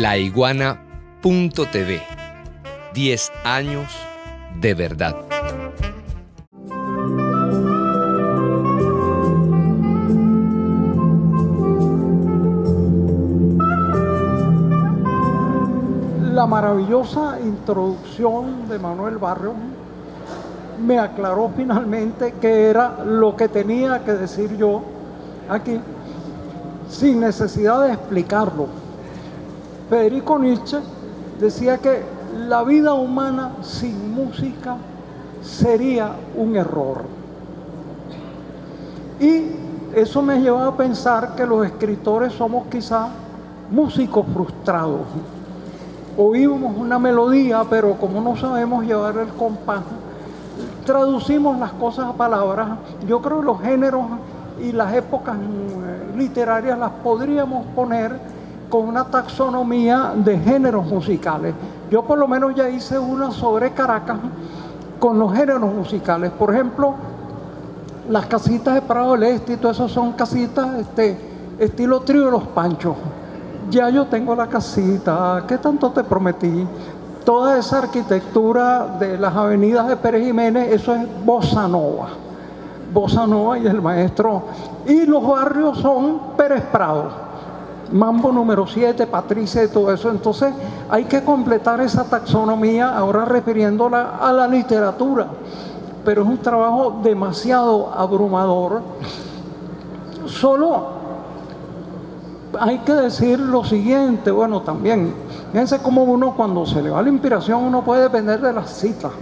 laiguana.tv. 10 años de verdad. La maravillosa introducción de Manuel Barrios me aclaró finalmente qué era lo que tenía que decir yo aquí, sin necesidad de explicarlo. Federico Nietzsche decía que la vida humana sin música sería un error. Y eso me lleva a pensar que los escritores somos quizá músicos frustrados. Oímos una melodía, pero como no sabemos llevar el compás, traducimos las cosas a palabras. Yo creo que los géneros y las épocas literarias las podríamos poner con una taxonomía de géneros musicales. Yo por lo menos ya hice una sobre Caracas con los géneros musicales. Por ejemplo, las casitas de Prado del Este y todo eso son casitas estilo Trío de los Panchos. Ya yo tengo la casita, ¿qué tanto te prometí? Toda esa arquitectura de las avenidas de Pérez Jiménez, eso es bossa nova. Bossa nova y el maestro. Y los barrios son Pérez Prado, Mambo número 7, Patricia y todo eso. Entonces hay que completar esa taxonomía, ahora refiriéndola a la literatura. Pero es un trabajo demasiado abrumador. Solo hay que decir lo siguiente, bueno, también, fíjense cómo uno cuando se le va la inspiración, uno puede depender de las citas.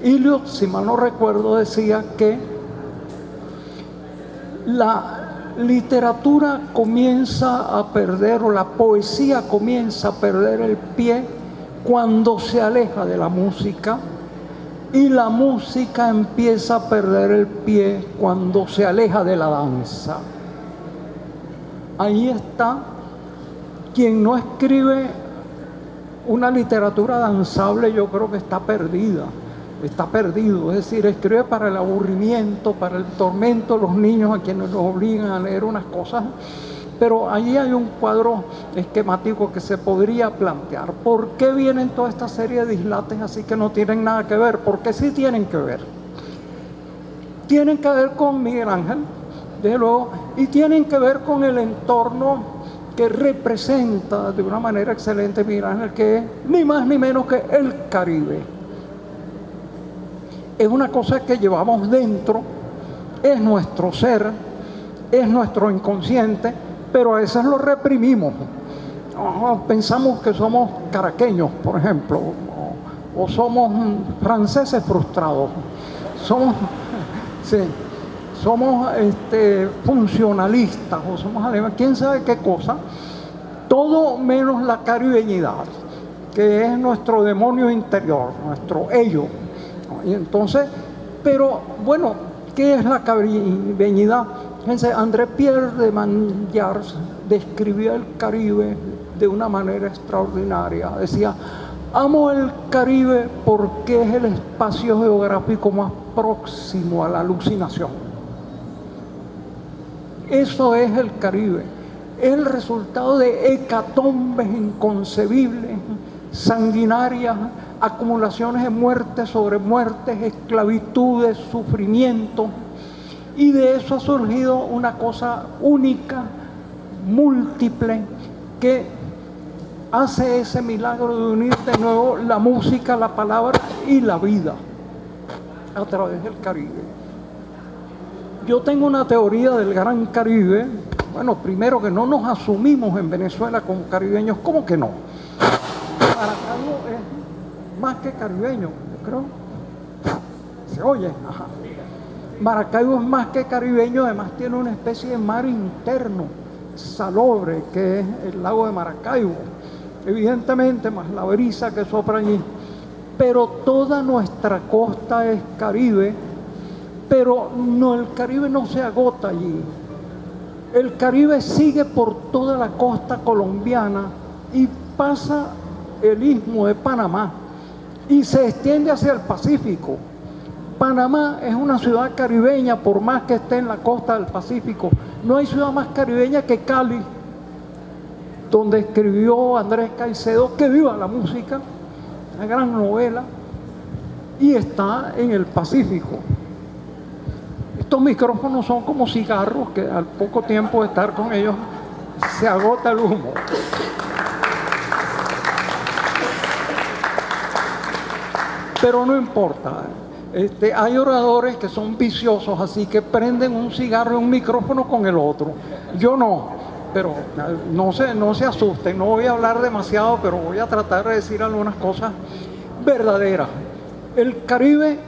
Eliot, si mal no recuerdo, decía que la literatura comienza a perder, o la poesía comienza a perder el pie cuando se aleja de la música, y la música empieza a perder el pie cuando se aleja de la danza. Ahí está quien no escribe una literatura danzable, yo creo que está perdida, está perdido. Es decir, escribe para el aburrimiento, para el tormento de los niños a quienes los obligan a leer unas cosas. Pero allí hay un cuadro esquemático que se podría plantear. ¿Por qué vienen toda esta serie de dislates así que no tienen nada que ver? Porque sí tienen que ver. Tienen que ver con Miguel Ángel, desde luego, y tienen que ver con el entorno que representa de una manera excelente Miguel Ángel, que es ni más ni menos que el Caribe. Es una cosa que llevamos dentro, es nuestro ser, es nuestro inconsciente, pero a veces lo reprimimos. Pensamos que somos caraqueños, por ejemplo, o somos franceses frustrados, somos... sí. Somos funcionalistas o somos alemanes, quién sabe qué cosa, todo menos la caribeñidad, que es nuestro demonio interior, nuestro ello. Y entonces, pero bueno, ¿qué es la caribeñidad? Fíjense, André Pierre de Manillars describía el Caribe de una manera extraordinaria. Decía: amo el Caribe porque es el espacio geográfico más próximo a la alucinación. Eso es el Caribe, es el resultado de hecatombes inconcebibles, sanguinarias, acumulaciones de muertes sobre muertes, esclavitudes, sufrimientos, y de eso ha surgido una cosa única, múltiple, que hace ese milagro de unir de nuevo la música, la palabra y la vida a través del Caribe. Yo tengo una teoría del Gran Caribe. Bueno, primero que no nos asumimos en Venezuela como caribeños. ¿Cómo que no? Maracaibo es más que caribeño, yo creo. ¿Se oye? Ajá. Maracaibo es más que caribeño, además tiene una especie de mar interno, salobre, que es el lago de Maracaibo. Evidentemente, más la brisa que sopla allí. Pero toda nuestra costa es Caribe. Pero no, el Caribe no se agota allí. El Caribe sigue por toda la costa colombiana y pasa el istmo de Panamá y se extiende hacia el Pacífico. Panamá es una ciudad caribeña, por más que esté en la costa del Pacífico. No hay ciudad más caribeña que Cali. donde escribió Andrés Caicedo Que viva la música, una gran novela, y está en el Pacífico. Estos micrófonos son como cigarros que al poco tiempo de estar con ellos se agota el humo. Pero no importa. Hay oradores que son viciosos, así que prenden un cigarro y un micrófono con el otro. Yo no, pero no se asusten, no voy a hablar demasiado, pero voy a tratar de decir algunas cosas verdaderas. El Caribe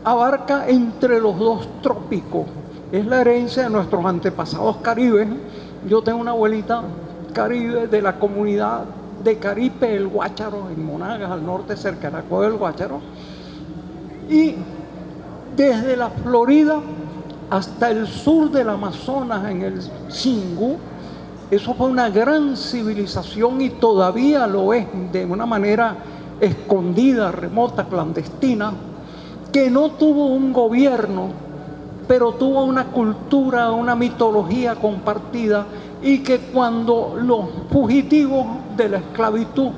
abarca entre los dos trópicos, es la herencia de nuestros antepasados caribes. Yo tengo una abuelita caribe de la comunidad de Caripe, el Guácharo, en Monagas, al norte, cerca de la cueva del Guácharo. Y desde la Florida hasta el sur del Amazonas, en el Xingu, eso fue una gran civilización y todavía lo es de una manera escondida, remota, clandestina, que no tuvo un gobierno, pero tuvo una cultura, una mitología compartida, y que cuando los fugitivos de la esclavitud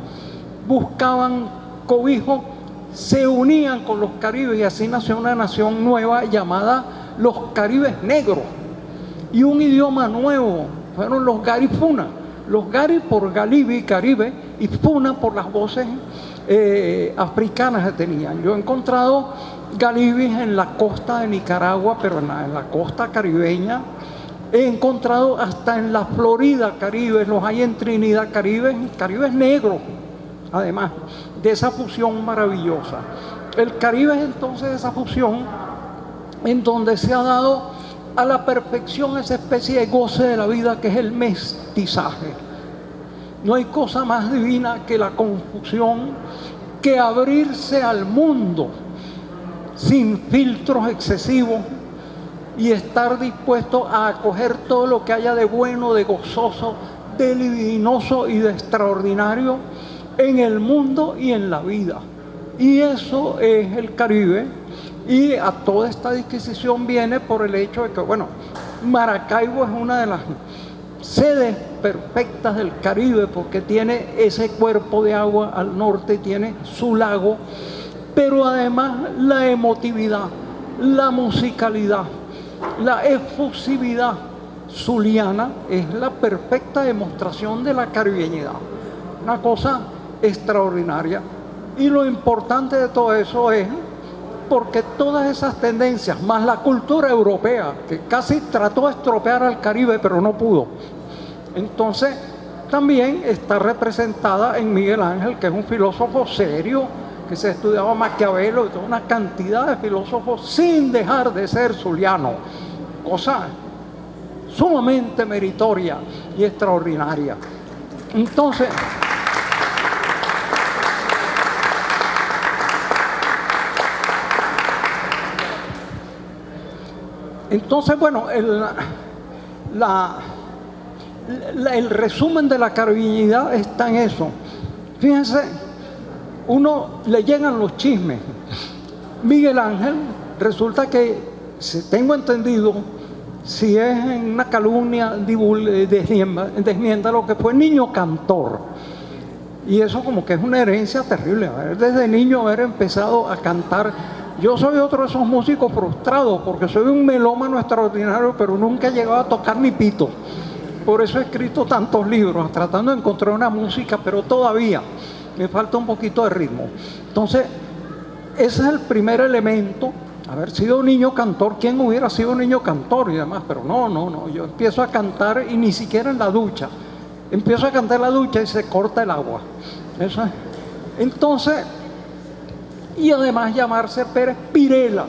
buscaban cobijo, se unían con los caribes y así nació una nación nueva llamada los Caribes Negros, y un idioma nuevo, fueron los Garifuna. Los Gari por Galibi, Caribe, y Funa por las voces africanas que tenían. Yo he encontrado Galibis en la costa de Nicaragua, pero en la costa caribeña. He encontrado hasta en la Florida Caribes, los hay en Trinidad Caribes negros, además de esa fusión maravillosa. El Caribe es entonces esa fusión en donde se ha dado a la perfección esa especie de goce de la vida que es el mestizaje. No hay cosa más divina que la confusión, que abrirse al mundo sin filtros excesivos y estar dispuesto a acoger todo lo que haya de bueno, de gozoso, de libidinoso y de extraordinario en el mundo y en la vida. Y eso es el Caribe, y a toda esta disquisición viene por el hecho de que, bueno, Maracaibo es una de las sedes perfectas del Caribe porque tiene ese cuerpo de agua al norte, tiene su lago, pero además la emotividad, la musicalidad, la efusividad zuliana es la perfecta demostración de la caribeñidad, una cosa extraordinaria. Y lo importante de todo eso es porque todas esas tendencias, más la cultura europea, que casi trató de estropear al Caribe, pero no pudo, entonces también está representada en Miguel Ángel, que es un filósofo serio, que se estudiaba Maquiavelo y toda una cantidad de filósofos sin dejar de ser zuliano, cosa sumamente meritoria y extraordinaria. Entonces, bueno, el resumen de la caribeñidad está en eso. Fíjense, uno le llegan los chismes. Miguel Ángel, resulta que, si tengo entendido, si es en una calumnia, desmienta lo que fue niño cantor. Y eso como que es una herencia terrible. Desde niño haber empezado a cantar. Yo soy otro de esos músicos frustrados porque soy un melómano extraordinario, pero nunca he llegado a tocar ni pito. Por eso he escrito tantos libros, tratando de encontrar una música, pero todavía me falta un poquito de ritmo. Entonces, ese es el primer elemento. Haber sido niño cantor, ¿quién hubiera sido niño cantor y demás? Pero no, yo empiezo a cantar y ni siquiera en la ducha. Empiezo a cantar en la ducha y se corta el agua. Eso es. Entonces, y además llamarse Pérez Pirela.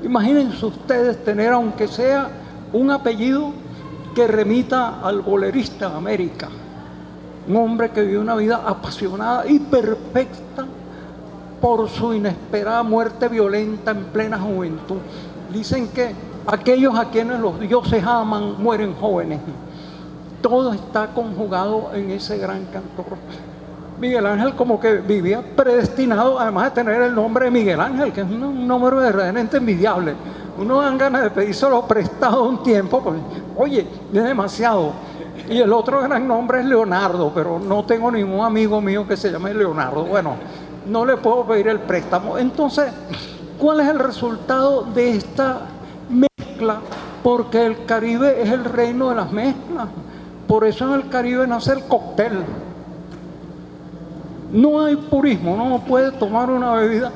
Imagínense ustedes tener, aunque sea un apellido que remita al bolerista de América, un hombre que vivió una vida apasionada y perfecta por su inesperada muerte violenta en plena juventud. Dicen que aquellos a quienes los dioses aman mueren jóvenes. Todo está conjugado en ese gran cantor. Miguel Ángel como que vivía predestinado, además de tener el nombre de Miguel Ángel, que es un número verdaderamente envidiable. Uno dan ganas de pedírselo prestado un tiempo, porque, oye, es demasiado. Y el otro gran nombre es Leonardo, pero no tengo ningún amigo mío que se llame Leonardo. Bueno, no le puedo pedir el préstamo. Entonces, ¿cuál es el resultado de esta mezcla? Porque el Caribe es el reino de las mezclas. Por eso en el Caribe nace el cóctel. No hay purismo, no puede tomar una bebida.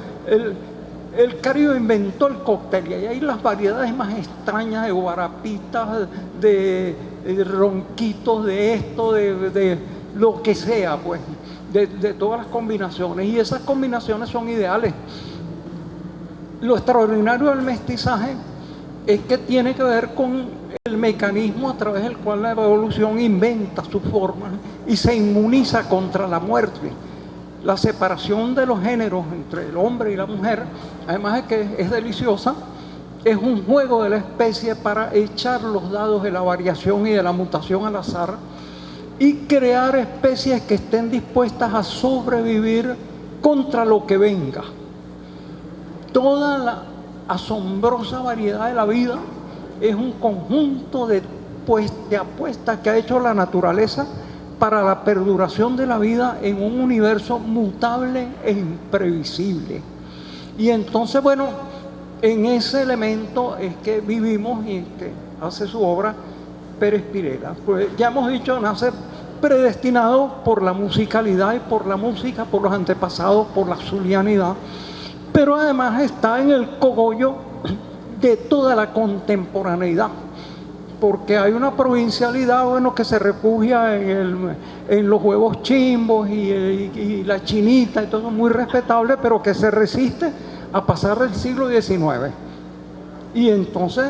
El Caribe inventó el cóctel y ahí hay las variedades más extrañas de guarapitas, de ronquitos, de esto, de lo que sea, pues, de todas las combinaciones. Y esas combinaciones son ideales. Lo extraordinario del mestizaje es que tiene que ver con el mecanismo a través del cual la evolución inventa su forma y se inmuniza contra la muerte. La separación de los géneros entre el hombre y la mujer, además de que es deliciosa, es un juego de la especie para echar los dados de la variación y de la mutación al azar y crear especies que estén dispuestas a sobrevivir contra lo que venga. Toda la asombrosa variedad de la vida es un conjunto de apuestas que ha hecho la naturaleza para la perduración de la vida en un universo mutable e imprevisible. Y entonces, bueno, en ese elemento es que vivimos y que hace su obra Pérez Pirela. Pues ya hemos dicho, nace predestinado por la musicalidad y por la música, por los antepasados, por la zulianidad, pero además está en el cogollo de toda la contemporaneidad, porque hay una provincialidad, bueno, que se refugia en los huevos chimbos y la chinita y todo muy respetable, pero que se resiste a pasar del siglo XIX. Y entonces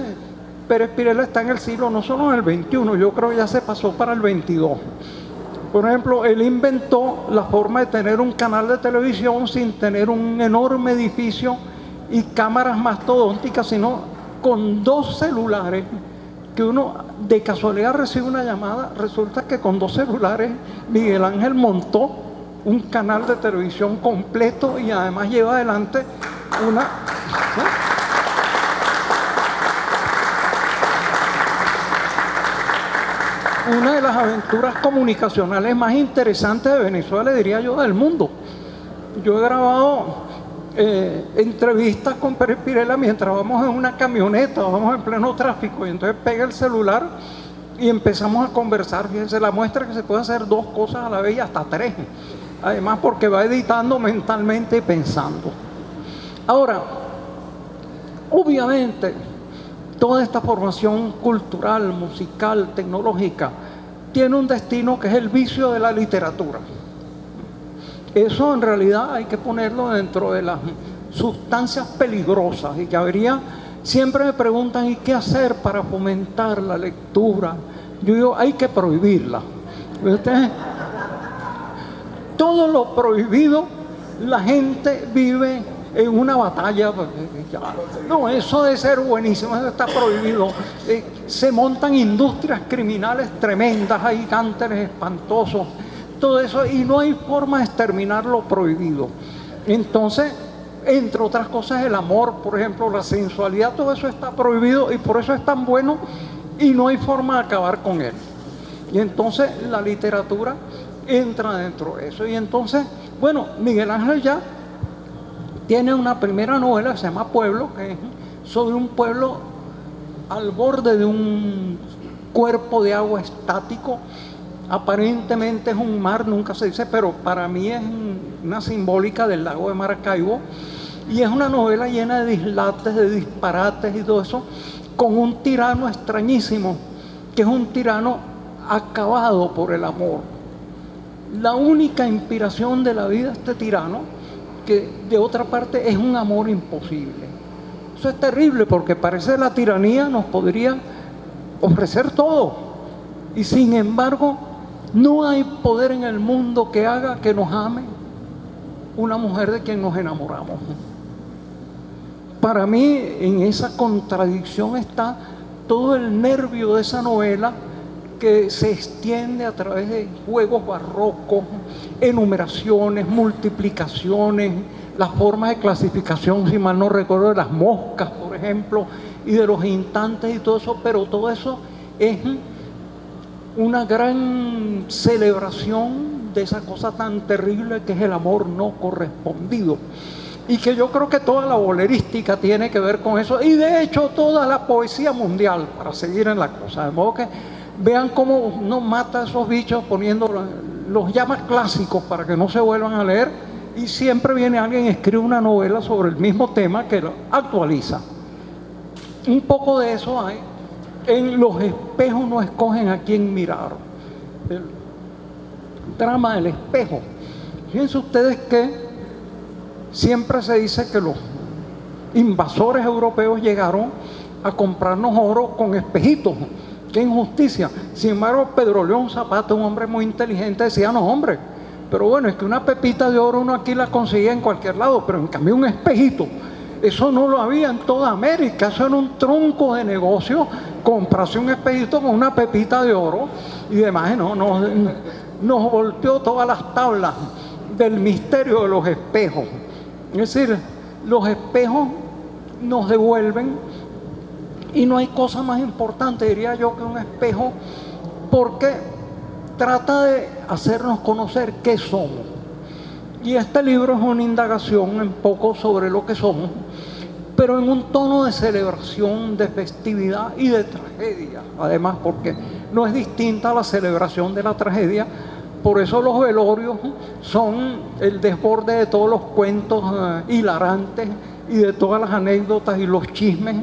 Pérez Pirela está en el siglo, no solo en el XXI, yo creo que ya se pasó para el XXII. Por ejemplo, él inventó la forma de tener un canal de televisión sin tener un enorme edificio y cámaras mastodónticas, sino con 2 celulares, que uno de casualidad recibe una llamada. Resulta que con 2 celulares Miguel Ángel montó un canal de televisión completo y además lleva adelante una de las aventuras comunicacionales más interesantes de Venezuela, diría yo, del mundo. Yo he grabado entrevistas con Pérez Pirela mientras vamos en una camioneta, vamos en pleno tráfico, y entonces pega el celular y empezamos a conversar. Fíjense, la muestra que se puede hacer 2 cosas a la vez y hasta 3. Además, porque va editando mentalmente y pensando. Ahora, obviamente, toda esta formación cultural, musical, tecnológica, tiene un destino que es el vicio de la literatura. Eso en realidad hay que ponerlo dentro de las sustancias peligrosas y que habría, siempre me preguntan, ¿y qué hacer para fomentar la lectura? Yo digo, hay que prohibirla. ¿Viste? Todo lo prohibido, la gente vive en una batalla. No, eso de ser buenísimo, eso está prohibido. Se montan industrias criminales tremendas, hay cánceres espantosos, todo eso, y no hay forma de exterminar lo prohibido. Entonces, entre otras cosas, el amor, por ejemplo, la sensualidad, todo eso está prohibido y por eso es tan bueno y no hay forma de acabar con él. Y entonces la literatura entra dentro de eso. Y entonces, bueno, Miguel Ángel ya tiene una primera novela que se llama Pueblo, que es sobre un pueblo al borde de un cuerpo de agua estático. Aparentemente es un mar, nunca se dice, pero para mí es una simbólica del lago de Maracaibo. Y es una novela llena de dislates, de disparates y todo eso, con un tirano extrañísimo, que es un tirano acabado por el amor. La única inspiración de la vida de este tirano, que de otra parte es un amor imposible. Eso es terrible porque parece que la tiranía nos podría ofrecer todo y sin embargo no hay poder en el mundo que haga que nos ame una mujer de quien nos enamoramos. Para mí en esa contradicción está todo el nervio de esa novela, que se extiende a través de juegos barrocos, enumeraciones, multiplicaciones, las formas de clasificación, si mal no recuerdo, de las moscas, por ejemplo, y de los instantes y todo eso, pero todo eso es una gran celebración de esa cosa tan terrible que es el amor no correspondido. Y que yo creo que toda la bolerística tiene que ver con eso, y de hecho toda la poesía mundial, para seguir en la cosa. De modo que vean cómo uno mata a esos bichos poniendo, los llama clásicos para que no se vuelvan a leer, y siempre viene alguien y escribe una novela sobre el mismo tema que lo actualiza. Un poco de eso hay. En Los espejos no escogen a quién mirar. El drama del espejo. Fíjense ustedes que siempre se dice que los invasores europeos llegaron a comprarnos oro con espejitos. ¡Qué injusticia! Sin embargo, Pedro León Zapata, un hombre muy inteligente, decía: no, hombre, pero bueno, es que una pepita de oro uno aquí la conseguía en cualquier lado, pero en cambio un espejito, eso no lo había en toda América. Eso era un tronco de negocio, comprarse un espejito con una pepita de oro y demás. Nos volteó todas las tablas del misterio de los espejos. Es decir, los espejos nos devuelven, y no hay cosa más importante, diría yo, que un espejo, porque trata de hacernos conocer qué somos. Y este libro es una indagación un poco sobre lo que somos, pero en un tono de celebración, de festividad y de tragedia, además, porque no es distinta a la celebración de la tragedia. Por eso los velorios son el desborde de todos los cuentos hilarantes y de todas las anécdotas y los chismes.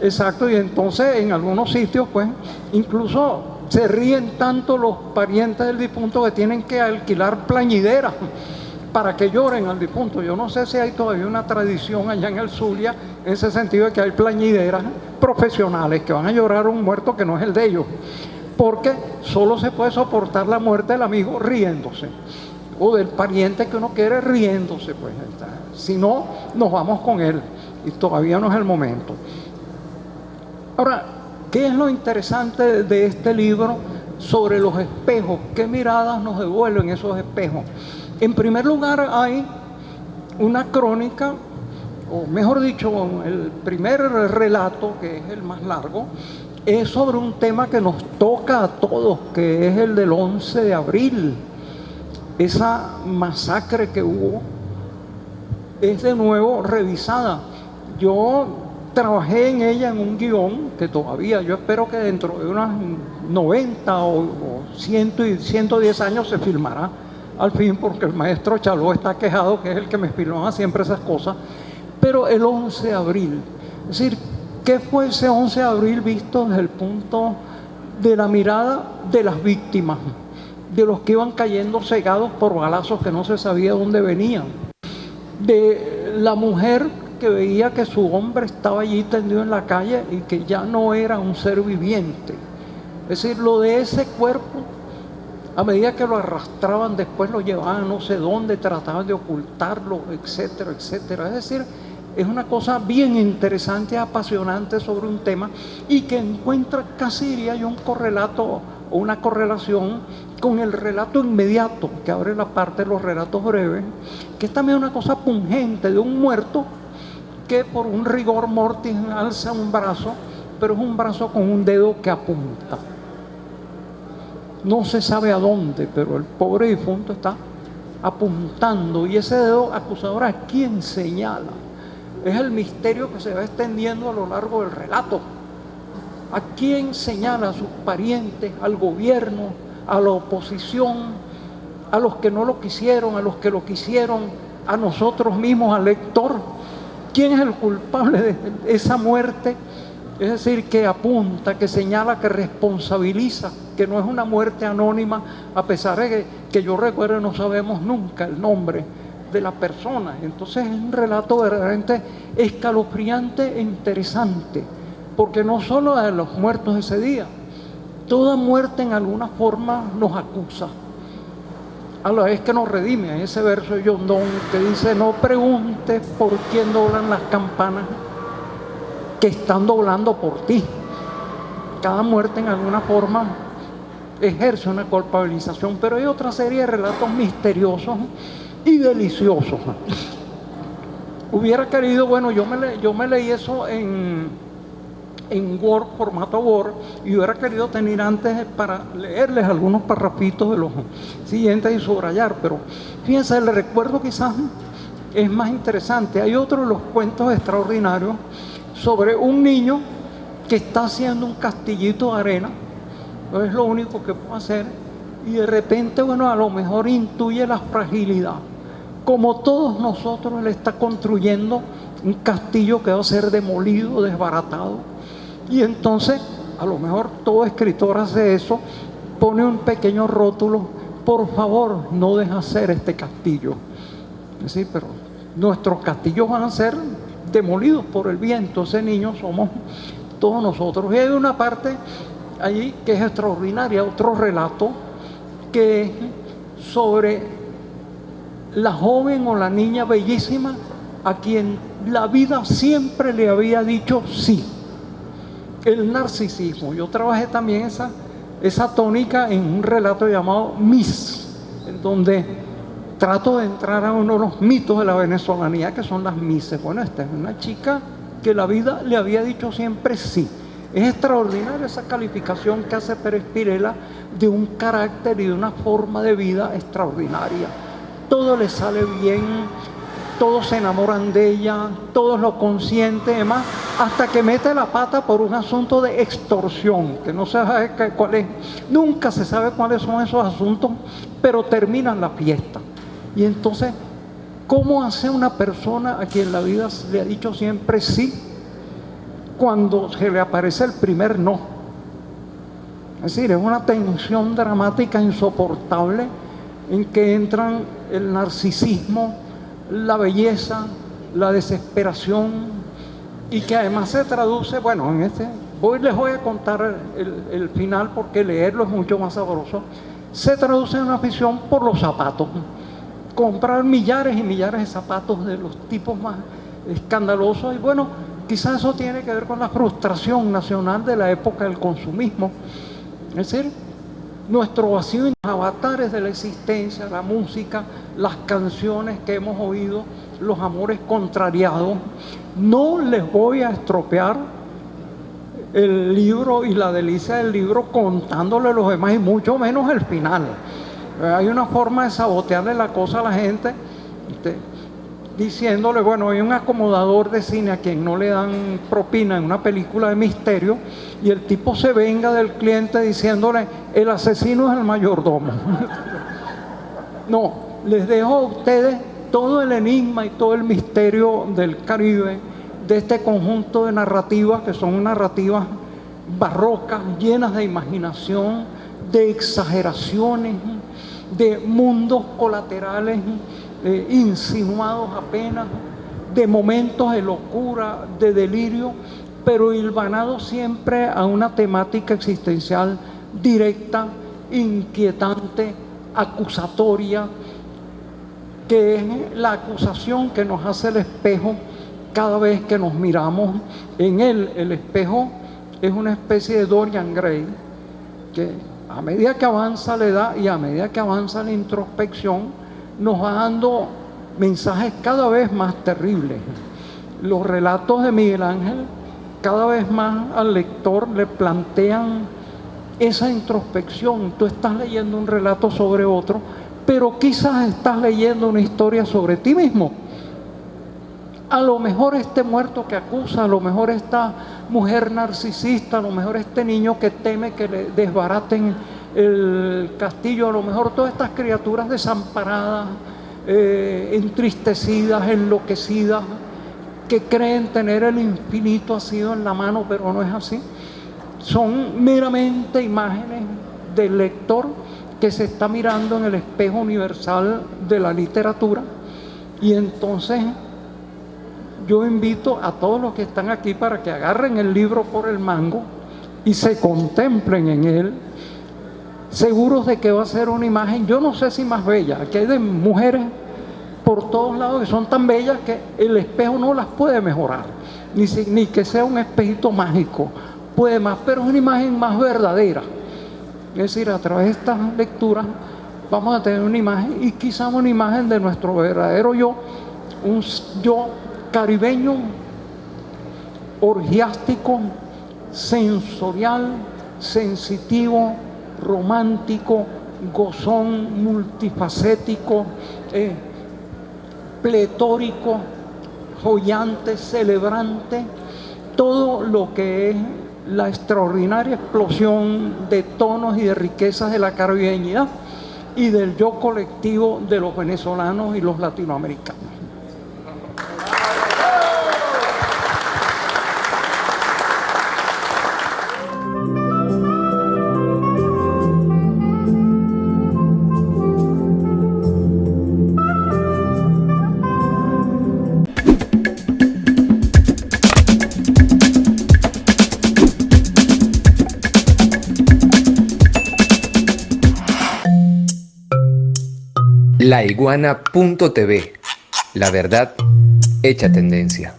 Exacto. Y entonces en algunos sitios pues incluso se ríen tanto los parientes del difunto que tienen que alquilar plañideras para que lloren al difunto. Yo no sé si hay todavía una tradición allá en el Zulia en ese sentido, de que hay plañideras profesionales que van a llorar a un muerto que no es el de ellos, porque solo se puede soportar la muerte del amigo riéndose, o del pariente que uno quiere riéndose, pues. Si no, nos vamos con él, y todavía no es el momento. Ahora, ¿qué es lo interesante de este libro sobre los espejos? ¿Qué miradas nos devuelven esos espejos? En primer lugar, hay una crónica, o mejor dicho, el primer relato, que es el más largo, es sobre un tema que nos toca a todos, que es el del 11 de abril. Esa masacre que hubo es de nuevo revisada. Yo trabajé en ella en un guión que todavía, yo espero que dentro de unas 90 o 110 años se filmará al fin, porque el maestro Chaló está quejado, que es el que me filmaba siempre esas cosas. Pero el 11 de abril, es decir, ¿qué fue ese 11 de abril visto desde el punto de la mirada de las víctimas, de los que iban cayendo cegados por balazos que no se sabía dónde venían, de la mujer que veía que su hombre estaba allí tendido en la calle y que ya no era un ser viviente? Es decir, lo de ese cuerpo, a medida que lo arrastraban, después lo llevaban a no sé dónde, trataban de ocultarlo, etcétera, etcétera. Es decir, es una cosa bien interesante, apasionante sobre un tema, y que encuentra casi, diría yo, un correlato o una correlación con el relato inmediato, que abre la parte de los relatos breves, que es también una cosa pungente de un muerto que por un rigor mortis alza un brazo, pero es un brazo con un dedo que apunta. No se sabe a dónde, pero el pobre difunto está apuntando, y ese dedo acusador, ¿a quién señala? Es el misterio que se va extendiendo a lo largo del relato. ¿A quién señala? A sus parientes, al gobierno, a la oposición, a los que no lo quisieron, a los que lo quisieron, a nosotros mismos, al lector. ¿Quién es el culpable de esa muerte? Es decir, que apunta, que señala, que responsabiliza, que no es una muerte anónima, a pesar de que yo recuerdo, no sabemos nunca el nombre de la persona. Entonces es un relato verdaderamente escalofriante e interesante, porque no solo de los muertos ese día, toda muerte en alguna forma nos acusa, a la vez que nos redime. Hay ese verso de John Donne que dice: no preguntes por quién doblan las campanas, que están doblando por ti. Cada muerte en alguna forma ejerce una culpabilización, pero hay otra serie de relatos misteriosos y deliciosos. Hubiera querido, bueno, yo me leí eso en en Word, formato Word, y hubiera querido tener antes para leerles algunos parrafitos de los siguientes y subrayar, pero fíjense, el recuerdo quizás es más interesante. Hay otro de los cuentos extraordinarios sobre un niño que está haciendo un castillito de arena, no es lo único que puede hacer, y de repente, bueno, a lo mejor intuye la fragilidad. Como todos nosotros, él está construyendo un castillo que va a ser demolido, desbaratado. Y entonces, a lo mejor todo escritor hace eso, pone un pequeño rótulo: por favor, no dejes hacer este castillo. Sí, pero nuestros castillos van a ser demolidos por el viento. Ese niño somos todos nosotros. Y hay una parte allí que es extraordinaria, otro relato que es sobre la joven o la niña bellísima a quien la vida siempre le había dicho sí. El narcisismo. Yo trabajé también esa tónica en un relato llamado Miss, en donde trato de entrar a uno de los mitos de la venezolanía, que son las Misses. Bueno, esta es una chica que la vida le había dicho siempre sí. Es extraordinaria esa calificación que hace Pérez Pirela de un carácter y de una forma de vida extraordinaria. Todo le sale bien, todos se enamoran de ella, todos lo consienten, además, hasta que mete la pata por un asunto de extorsión, que no se sabe cuál es, nunca se sabe cuáles son esos asuntos, pero terminan la fiesta. Y entonces, ¿cómo hace una persona a quien la vida le ha dicho siempre sí, cuando se le aparece el primer no? Es decir, es una tensión dramática insoportable en que entran el narcisismo, la belleza, la desesperación, y que además se traduce, bueno, les voy a contar el final porque leerlo es mucho más sabroso. Se traduce en una afición por los zapatos, comprar millares y millares de zapatos de los tipos más escandalosos, y bueno, quizás eso tiene que ver con la frustración nacional de la época del consumismo. Es decir, nuestro vacío en los avatares de la existencia, la música, las canciones que hemos oído, los amores contrariados. No les voy a estropear el libro y la delicia del libro contándole los demás, y mucho menos el final. Hay una forma de sabotearle la cosa a la gente, diciéndole, bueno, hay un acomodador de cine a quien no le dan propina en una película de misterio, y el tipo se venga del cliente diciéndole, el asesino es el mayordomo. No, les dejo a ustedes todo el enigma y todo el misterio del Caribe, de este conjunto de narrativas que son narrativas barrocas, llenas de imaginación, de exageraciones, de mundos colaterales insinuados apenas, de momentos de locura, de delirio, pero hilvanado siempre a una temática existencial directa, inquietante, acusatoria, que es la acusación que nos hace el espejo cada vez que nos miramos en él. El espejo es una especie de Dorian Gray, que a medida que avanza la edad y a medida que avanza la introspección, nos va dando mensajes cada vez más terribles. Los relatos de Miguel Ángel cada vez más al lector le plantean esa introspección. Tú estás leyendo un relato sobre otro, pero quizás estás leyendo una historia sobre ti mismo. A lo mejor este muerto que acusa, a lo mejor esta mujer narcisista, a lo mejor este niño que teme que le desbaraten el castillo, a lo mejor todas estas criaturas desamparadas, entristecidas, enloquecidas, que creen tener el infinito así en la mano, pero no es así. Son meramente imágenes del lector que se está mirando en el espejo universal de la literatura. Y entonces yo invito a todos los que están aquí para que agarren el libro por el mango y se contemplen en él, seguros de que va a ser una imagen, yo no sé si más bella. Aquí hay de mujeres por todos lados que son tan bellas que el espejo no las puede mejorar, ni que sea un espejito mágico puede más, pero es una imagen más verdadera. Es decir, a través de estas lecturas vamos a tener una imagen, y quizás una imagen de nuestro verdadero yo, un yo caribeño, orgiástico, sensorial, sensitivo, romántico, gozón, multifacético, pletórico, joyante, celebrante, todo lo que es la extraordinaria explosión de tonos y de riquezas de la caribeñidad y del yo colectivo de los venezolanos y los latinoamericanos. Laiguana.tv, la verdad hecha tendencia.